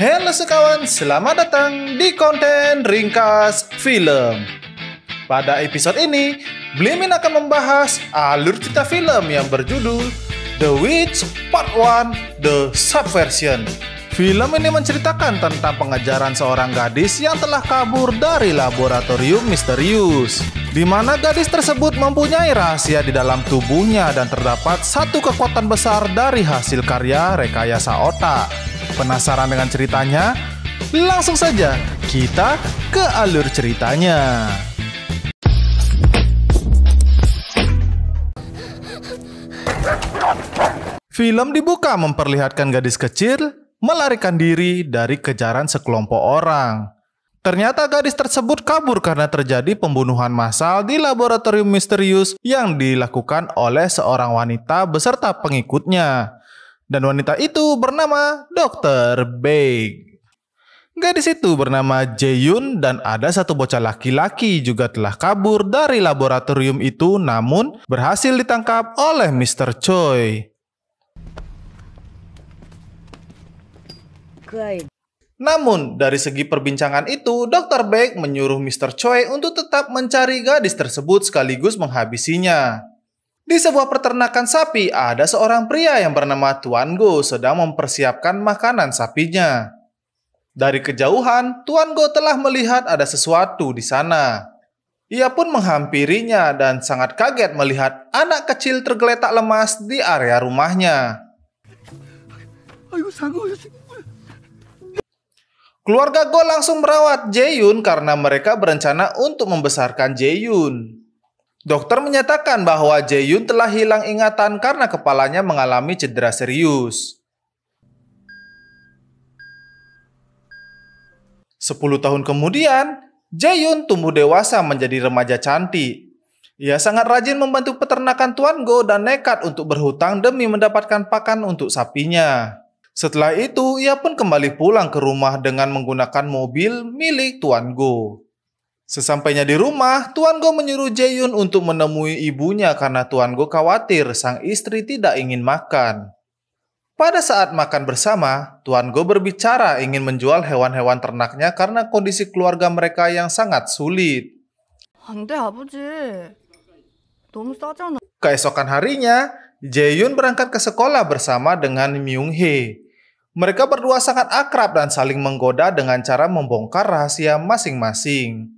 Halo sekawan, selamat datang di konten ringkas film. Pada episode ini, Blimin akan membahas alur cerita film yang berjudul The Witch Part 1 The Subversion. Film ini menceritakan tentang pengejaran seorang gadis yang telah kabur dari laboratorium misterius, di mana gadis tersebut mempunyai rahasia di dalam tubuhnya dan terdapat satu kekuatan besar dari hasil karya rekayasa otak. Penasaran dengan ceritanya? Langsung saja kita ke alur ceritanya. Film dibuka memperlihatkan gadis kecil melarikan diri dari kejaran sekelompok orang. Ternyata gadis tersebut kabur karena terjadi pembunuhan massal di laboratorium misterius yang dilakukan oleh seorang wanita beserta pengikutnya. Dan wanita itu bernama Dr. Baek. Gadis itu bernama Jae-yoon dan ada satu bocah laki-laki juga telah kabur dari laboratorium itu namun berhasil ditangkap oleh Mr. Choi. Namun, dari segi perbincangan itu, Dr. Baek menyuruh Mr. Choi untuk tetap mencari gadis tersebut sekaligus menghabisinya. Di sebuah peternakan sapi, ada seorang pria yang bernama Tuan Go sedang mempersiapkan makanan sapinya. Dari kejauhan, Tuan Go telah melihat ada sesuatu di sana. Ia pun menghampirinya dan sangat kaget melihat anak kecil tergeletak lemas di area rumahnya. Keluarga Go langsung merawat Jae-yoon karena mereka berencana untuk membesarkan Jae-yoon. Dokter menyatakan bahwa Jae-yoon telah hilang ingatan karena kepalanya mengalami cedera serius. 10 tahun kemudian, Jae-yoon tumbuh dewasa menjadi remaja cantik. Ia sangat rajin membantu peternakan Tuan Go dan nekat untuk berhutang demi mendapatkan pakan untuk sapinya. Setelah itu, ia pun kembali pulang ke rumah dengan menggunakan mobil milik Tuan Go. Sesampainya di rumah, Tuan Go menyuruh Jae-yoon untuk menemui ibunya karena Tuan Go khawatir sang istri tidak ingin makan. Pada saat makan bersama, Tuan Go berbicara ingin menjual hewan-hewan ternaknya karena kondisi keluarga mereka yang sangat sulit. Keesokan harinya, Jae-yoon berangkat ke sekolah bersama dengan Myung-hee. Mereka berdua sangat akrab dan saling menggoda dengan cara membongkar rahasia masing-masing.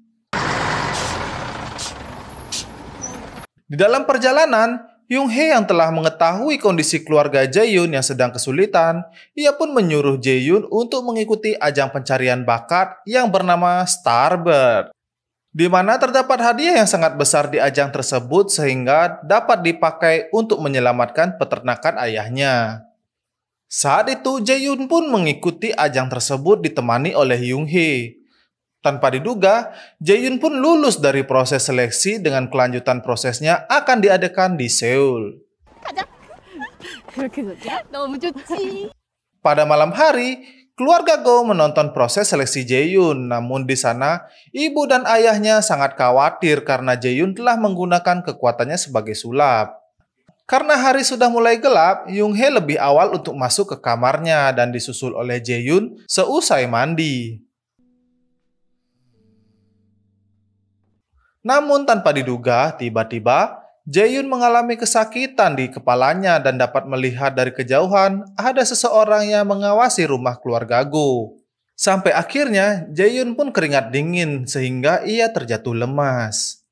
Di dalam perjalanan, Myung-hee yang telah mengetahui kondisi keluarga Jae-yoon yang sedang kesulitan, ia pun menyuruh Jae-yoon untuk mengikuti ajang pencarian bakat yang bernama Starbird, di mana terdapat hadiah yang sangat besar di ajang tersebut sehingga dapat dipakai untuk menyelamatkan peternakan ayahnya. Saat itu, Jae-yoon pun mengikuti ajang tersebut ditemani oleh Myung-hee. Tanpa diduga, Jae-yoon pun lulus dari proses seleksi dengan kelanjutan prosesnya akan diadakan di Seoul. Pada malam hari, keluarga Go menonton proses seleksi Jae-yoon, namun di sana ibu dan ayahnya sangat khawatir karena Jae-yoon telah menggunakan kekuatannya sebagai sulap. Karena hari sudah mulai gelap, Myung-hee lebih awal untuk masuk ke kamarnya dan disusul oleh Jae-yoon seusai mandi. Namun tanpa diduga, tiba-tiba Jae-yoon mengalami kesakitan di kepalanya dan dapat melihat dari kejauhan ada seseorang yang mengawasi rumah keluarga Go. Sampai akhirnya Jae-yoon pun keringat dingin sehingga ia terjatuh lemas.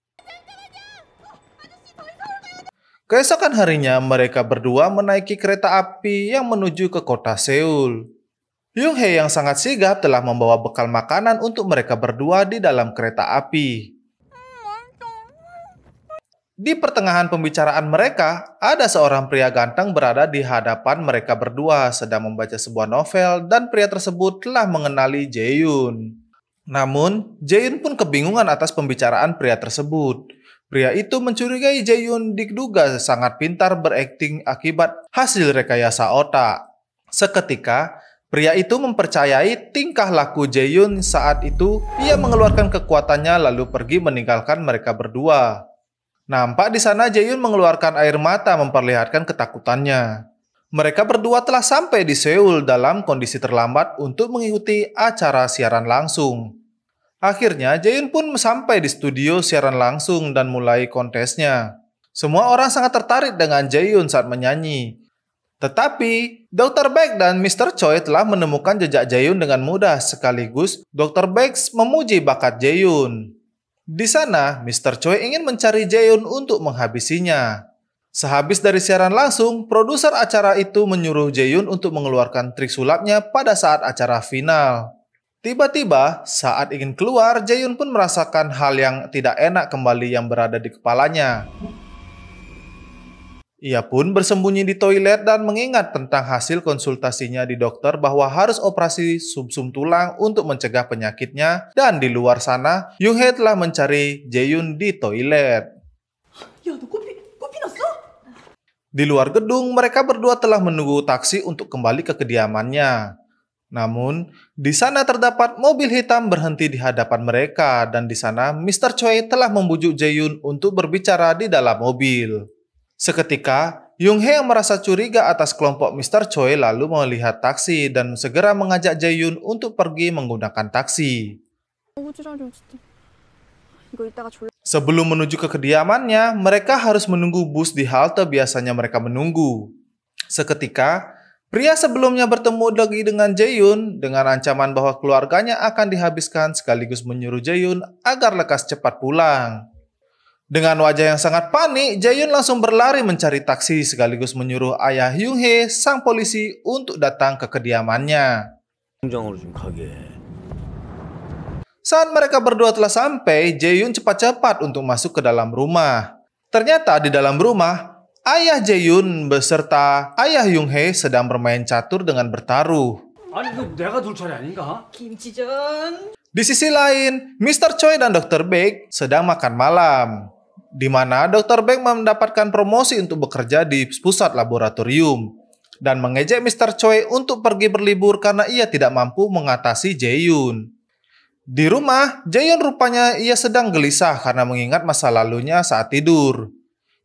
Keesokan harinya mereka berdua menaiki kereta api yang menuju ke kota Seoul. Myung-hee yang sangat sigap telah membawa bekal makanan untuk mereka berdua di dalam kereta api. Di pertengahan pembicaraan mereka, ada seorang pria ganteng berada di hadapan mereka berdua sedang membaca sebuah novel dan pria tersebut telah mengenali Jae-yoon. Namun, Jae-yoon pun kebingungan atas pembicaraan pria tersebut. Pria itu mencurigai Jae-yoon diduga sangat pintar berakting akibat hasil rekayasa otak. Seketika, pria itu mempercayai tingkah laku Jae-yoon saat itu ia mengeluarkan kekuatannya lalu pergi meninggalkan mereka berdua. Nampak di sana Jae-yoon mengeluarkan air mata memperlihatkan ketakutannya. Mereka berdua telah sampai di Seoul dalam kondisi terlambat untuk mengikuti acara siaran langsung. Akhirnya, Jaehyun pun sampai di studio siaran langsung dan mulai kontesnya. Semua orang sangat tertarik dengan Jaehyun saat menyanyi. Tetapi, Dr. Baek dan Mr. Choi telah menemukan jejak Jaehyun dengan mudah, sekaligus Dr. Baek memuji bakat Jaehyun. Di sana, Mr. Choi ingin mencari Jaehyun untuk menghabisinya. Sehabis dari siaran langsung, produser acara itu menyuruh Jaehyun untuk mengeluarkan trik sulapnya pada saat acara final. Tiba-tiba, saat ingin keluar, Jaehyun pun merasakan hal yang tidak enak kembali yang berada di kepalanya. Ia pun bersembunyi di toilet dan mengingat tentang hasil konsultasinya di dokter bahwa harus operasi sumsum tulang untuk mencegah penyakitnya, dan di luar sana, Yoonhee telah mencari Jaehyun di toilet. 야, 너 코피 났어? Di luar gedung, mereka berdua telah menunggu taksi untuk kembali ke kediamannya. Namun, di sana terdapat mobil hitam berhenti di hadapan mereka, dan di sana Mr. Choi telah membujuk Jaehyun untuk berbicara di dalam mobil. Seketika, Yoonhee yang merasa curiga atas kelompok Mr. Choi lalu melihat taksi dan segera mengajak Jaehyun untuk pergi menggunakan taksi. Sebelum menuju ke kediamannya, mereka harus menunggu bus di halte biasanya mereka menunggu. Seketika, pria sebelumnya bertemu lagi dengan Jaehyun dengan ancaman bahwa keluarganya akan dihabiskan sekaligus menyuruh Jaehyun agar lekas cepat pulang. Dengan wajah yang sangat panik, Jaehyun langsung berlari mencari taksi sekaligus menyuruh ayah Yoonhee, sang polisi, untuk datang ke kediamannya. Saat mereka berdua telah sampai, Jaehyun cepat-cepat untuk masuk ke dalam rumah. Ternyata di dalam rumah, ayah Jaehyun beserta ayah Yoonhee sedang bermain catur dengan bertaruh. Di sisi lain, Mr. Choi dan Dr. Baek sedang makan malam, di mana Dr. Baek mendapatkan promosi untuk bekerja di pusat laboratorium dan mengejek Mr. Choi untuk pergi berlibur karena ia tidak mampu mengatasi Jaehyun. Di rumah, Jaehyun rupanya ia sedang gelisah karena mengingat masa lalunya saat tidur.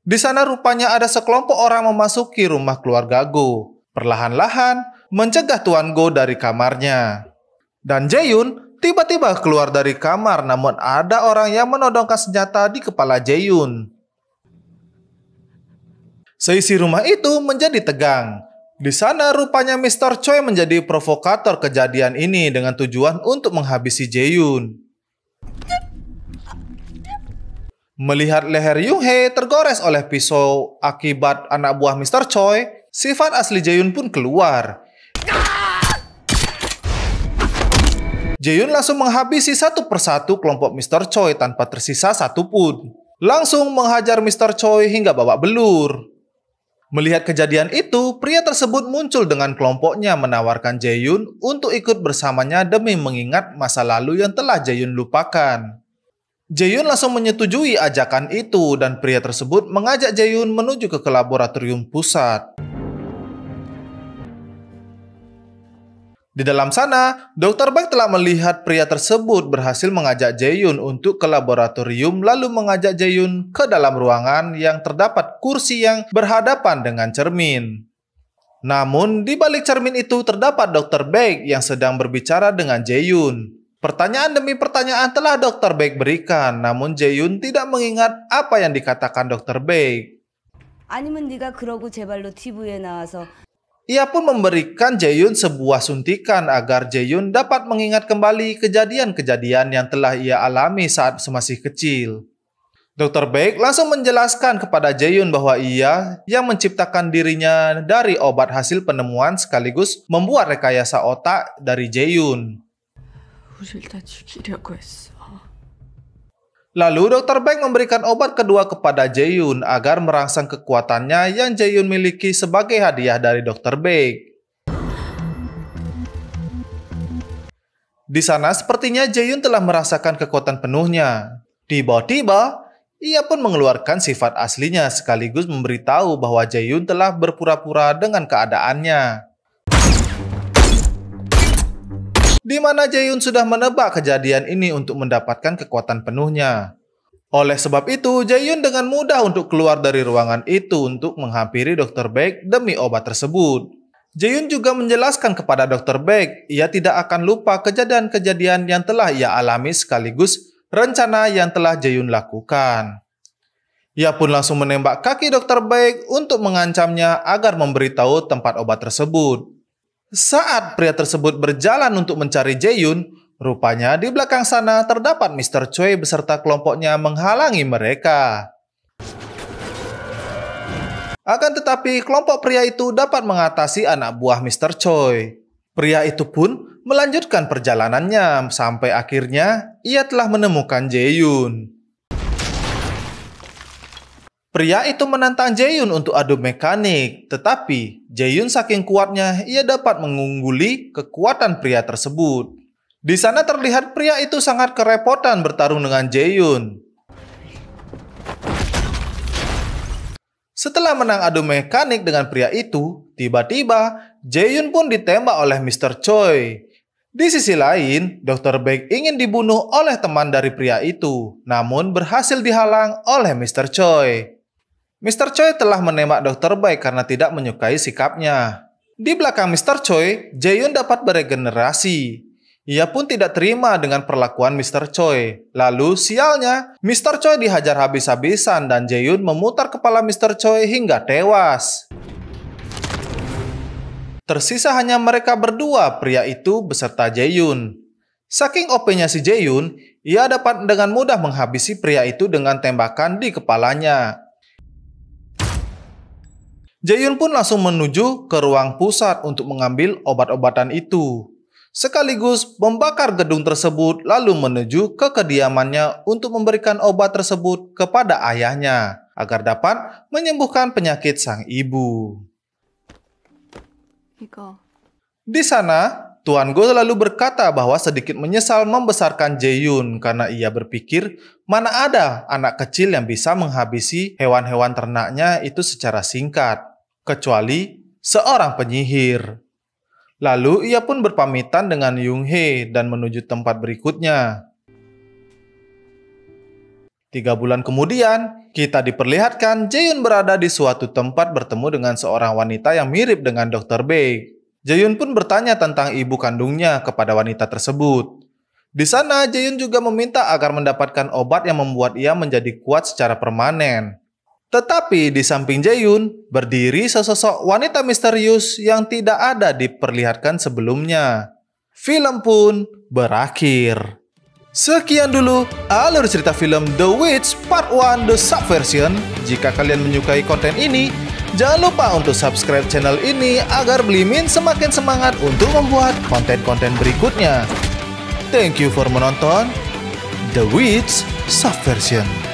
Di sana rupanya ada sekelompok orang memasuki rumah keluarga Go, perlahan-lahan mencegah Tuan Go dari kamarnya. Dan Jaehyun tiba-tiba keluar dari kamar, namun ada orang yang menodongkan senjata di kepala Jaehyun. Seisi rumah itu menjadi tegang. Di sana rupanya Mr. Choi menjadi provokator kejadian ini dengan tujuan untuk menghabisi Jaehyun. Melihat leher Yoonhee tergores oleh pisau akibat anak buah Mr. Choi, sifat asli Jaehyun pun keluar. Jaehyun langsung menghabisi satu persatu kelompok Mr. Choi tanpa tersisa satupun. Langsung menghajar Mr. Choi hingga babak belur. Melihat kejadian itu, pria tersebut muncul dengan kelompoknya menawarkan Jaehyun untuk ikut bersamanya demi mengingat masa lalu yang telah Jaehyun lupakan. Jaehyun langsung menyetujui ajakan itu dan pria tersebut mengajak Jaehyun menuju ke laboratorium pusat. Di dalam sana, Dr. Baek telah melihat pria tersebut berhasil mengajak Jaehyun untuk ke laboratorium lalu mengajak Jaehyun ke dalam ruangan yang terdapat kursi yang berhadapan dengan cermin. Namun, di balik cermin itu terdapat Dr. Baek yang sedang berbicara dengan Jaehyun. Pertanyaan demi pertanyaan telah Dr. Baek berikan, namun Jaehyun tidak mengingat apa yang dikatakan Dr. Baek. 아니면 네가 그러고 제 발로 TV에 나와서 Ia pun memberikan Jaehyun sebuah suntikan agar Jaehyun dapat mengingat kembali kejadian-kejadian yang telah ia alami saat masih kecil. Dr. Baek langsung menjelaskan kepada Jaehyun bahwa ia yang menciptakan dirinya dari obat hasil penemuan sekaligus membuat rekayasa otak dari Jaehyun. Lalu Dr. Baek memberikan obat kedua kepada Jaehyun agar merangsang kekuatannya yang Jaehyun miliki sebagai hadiah dari Dr. Baek. Di sana sepertinya Jaehyun telah merasakan kekuatan penuhnya. Tiba-tiba, ia pun mengeluarkan sifat aslinya sekaligus memberitahu bahwa Jaehyun telah berpura-pura dengan keadaannya. Di mana Jaehyun sudah menebak kejadian ini untuk mendapatkan kekuatan penuhnya. Oleh sebab itu, Jae-yoon dengan mudah untuk keluar dari ruangan itu untuk menghampiri Dr. Baek demi obat tersebut. Jae-yoon juga menjelaskan kepada Dr. Baek, ia tidak akan lupa kejadian-kejadian yang telah ia alami sekaligus rencana yang telah Jae-yoon lakukan. Ia pun langsung menembak kaki Dr. Baek untuk mengancamnya agar memberitahu tempat obat tersebut. Saat pria tersebut berjalan untuk mencari Jae-yoon, rupanya di belakang sana terdapat Mr. Choi beserta kelompoknya menghalangi mereka. Akan tetapi kelompok pria itu dapat mengatasi anak buah Mr. Choi. Pria itu pun melanjutkan perjalanannya sampai akhirnya ia telah menemukan Jae-yoon. Pria itu menantang Jae-yoon untuk adu mekanik, tetapi Jae-yoon saking kuatnya ia dapat mengungguli kekuatan pria tersebut. Di sana terlihat pria itu sangat kerepotan bertarung dengan Jae-yoon. Setelah menang adu mekanik dengan pria itu, tiba-tiba Jae-yoon pun ditembak oleh Mr. Choi. Di sisi lain, Dr. Baek ingin dibunuh oleh teman dari pria itu, namun berhasil dihalang oleh Mr. Choi. Mr. Choi telah menembak Dr. Baek karena tidak menyukai sikapnya. Di belakang Mr. Choi, Jae-yoon dapat beregenerasi. Ia pun tidak terima dengan perlakuan Mr. Choi. Lalu sialnya, Mr. Choi dihajar habis-habisan dan Jae-yoon memutar kepala Mr. Choi hingga tewas. Tersisa hanya mereka berdua, pria itu beserta Jae-yoon. Saking OP-nya si Jae-yoon, ia dapat dengan mudah menghabisi pria itu dengan tembakan di kepalanya. Jae-yoon pun langsung menuju ke ruang pusat untuk mengambil obat-obatan itu, sekaligus membakar gedung tersebut lalu menuju ke kediamannya untuk memberikan obat tersebut kepada ayahnya agar dapat menyembuhkan penyakit sang ibu. Di sana, Tuan Go lalu berkata bahwa sedikit menyesal membesarkan Jae-yoon karena ia berpikir mana ada anak kecil yang bisa menghabisi hewan-hewan ternaknya itu secara singkat, kecuali seorang penyihir. Lalu ia pun berpamitan dengan Young-hee dan menuju tempat berikutnya. 3 bulan kemudian, kita diperlihatkan Jae-yoon berada di suatu tempat bertemu dengan seorang wanita yang mirip dengan Dr. Baek. Jae-yoon pun bertanya tentang ibu kandungnya kepada wanita tersebut. Di sana, Jae-yoon juga meminta agar mendapatkan obat yang membuat ia menjadi kuat secara permanen. Tetapi di samping Jae-yoon, berdiri sesosok wanita misterius yang tidak ada diperlihatkan sebelumnya. Film pun berakhir. Sekian dulu alur cerita film The Witch Part 1 The Subversion. Jika kalian menyukai konten ini, jangan lupa untuk subscribe channel ini agar Blimin semakin semangat untuk membuat konten-konten berikutnya. Thank you for menonton The Witch Subversion.